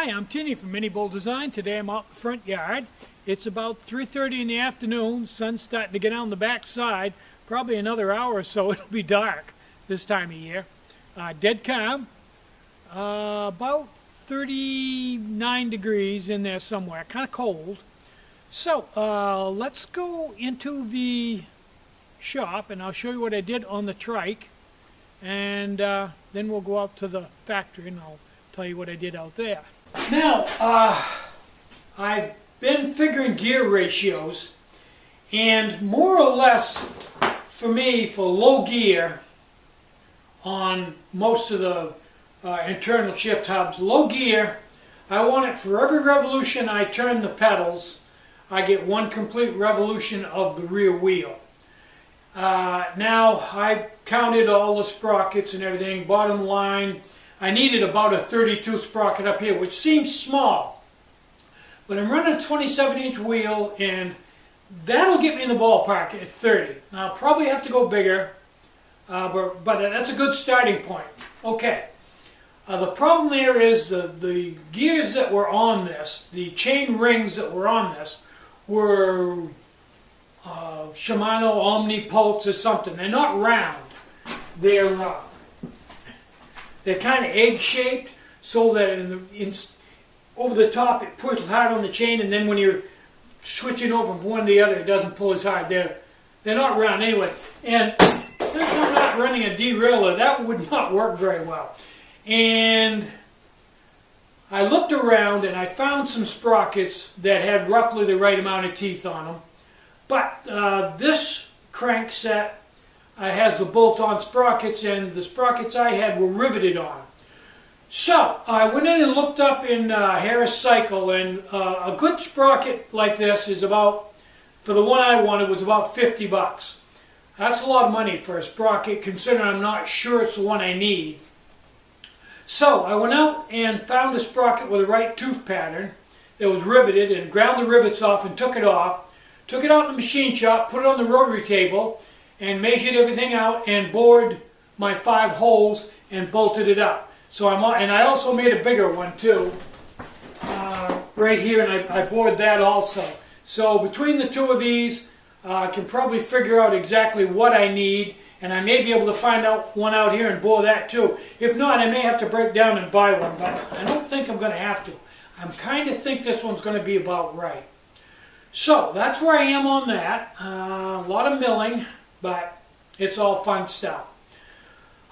Hi, I'm Tinny from minibulldesign. Today I'm out in the front yard. It's about 3:30 in the afternoon. Sun's starting to get out on the back side. Probably another hour or so it'll be dark this time of year. Dead calm. About 39 degrees in there somewhere. Kind of cold. So let's go into the shop and I'll show you what I did on the trike. And then we'll go out to the factory and I'll tell you what I did out there. Now, I've been figuring gear ratios, and more or less, for me, for low gear on most of the internal shift hubs, low gear, I want it for every revolution I turn the pedals, I get one complete revolution of the rear wheel. Now, I counted all the sprockets and everything. Bottom line, I needed about a 32 sprocket up here, which seems small. But I'm running a 27-inch wheel, and that'll get me in the ballpark at 30. Now, I'll probably have to go bigger, but that's a good starting point. Okay. The problem there is the gears that were on this, the chain rings that were on this, were Shimano Omni Pulse or something. They're not round. They're kind of egg-shaped, so that over the top it pulls hard on the chain, and then when you're switching over from one to the other, it doesn't pull as hard. They're not round anyway. And since I'm not running a derailleur, that would not work very well. And I looked around and I found some sprockets that had roughly the right amount of teeth on them. But this crank set has the bolt-on sprockets, and the sprockets I had were riveted on. So I went in and looked up in Harris Cycle, and a good sprocket like this is about, for the one I wanted, was about 50 bucks. That's a lot of money for a sprocket, considering I'm not sure it's the one I need. So I went out and found a sprocket with the right tooth pattern that was riveted, and ground the rivets off and took it off. Took it out in the machine shop, put it on the rotary table, and measured everything out and bored my 5 holes and bolted it up. So and I also made a bigger one too, right here, and I bored that also. So between the two of these, I can probably figure out exactly what I need, and I may be able to find out one out here and bore that too. If not, I may have to break down and buy one, but I don't think I'm going to have to. I kind of think this one's going to be about right. So that's where I am on that. A lot of milling, but it's all fun stuff.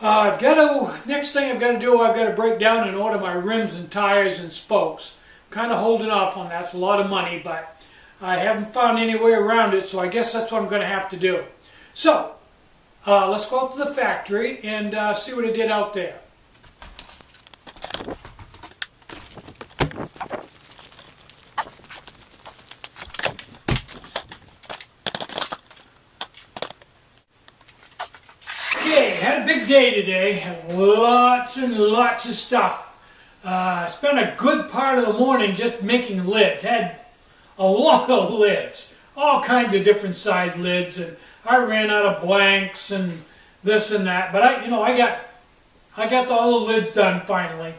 Next thing I've got to do, I've got to break down and order my rims and tires and spokes. I'm kind of holding off on that. It's a lot of money, but I haven't found any way around it, so I guess that's what I'm going to have to do. So let's go out to the factory and see what I did out there. Okay, had a big day today. Had lots and lots of stuff. Spent a good part of the morning just making lids. Had a lot of lids, all kinds of different size lids, and I ran out of blanks and this and that. But I got all the lids done finally.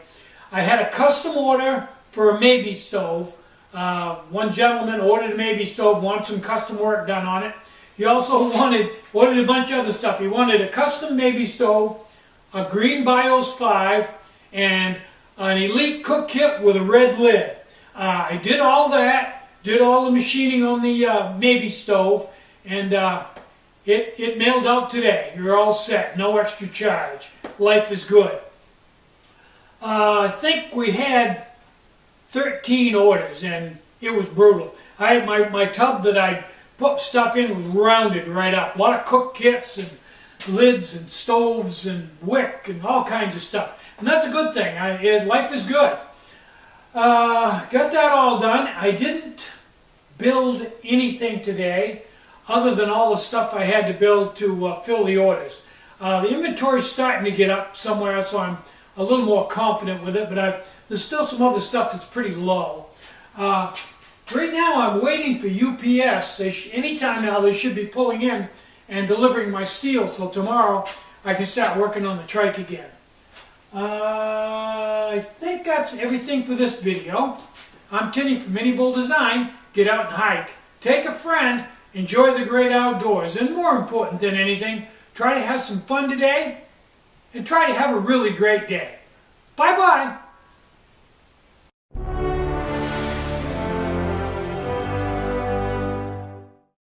I had a custom order for a maybe stove. One gentleman ordered a maybe stove, wanted some custom work done on it. He also ordered a bunch of other stuff. He wanted a custom maybe stove, a green BIOS 5, and an Elite cook kit with a red lid. I did all that, did all the machining on the maybe stove, and it mailed out today. You're all set, no extra charge. Life is good. I think we had 13 orders, and it was brutal. I had my tub that I put stuff in was rounded right up. A lot of cook kits and lids and stoves and wick and all kinds of stuff. And that's a good thing. Life is good. Got that all done. I didn't build anything today other than all the stuff I had to build to fill the orders. The inventory's starting to get up somewhere, so I'm a little more confident with it, but there's still some other stuff that's pretty low. Right now I'm waiting for UPS. Anytime now they should be pulling in and delivering my steel, so tomorrow I can start working on the trike again. I think that's everything for this video. I'm Tinny from minibulldesign. Get out and hike. Take a friend. Enjoy the great outdoors. And more important than anything, try to have some fun today and try to have a really great day. Bye-bye.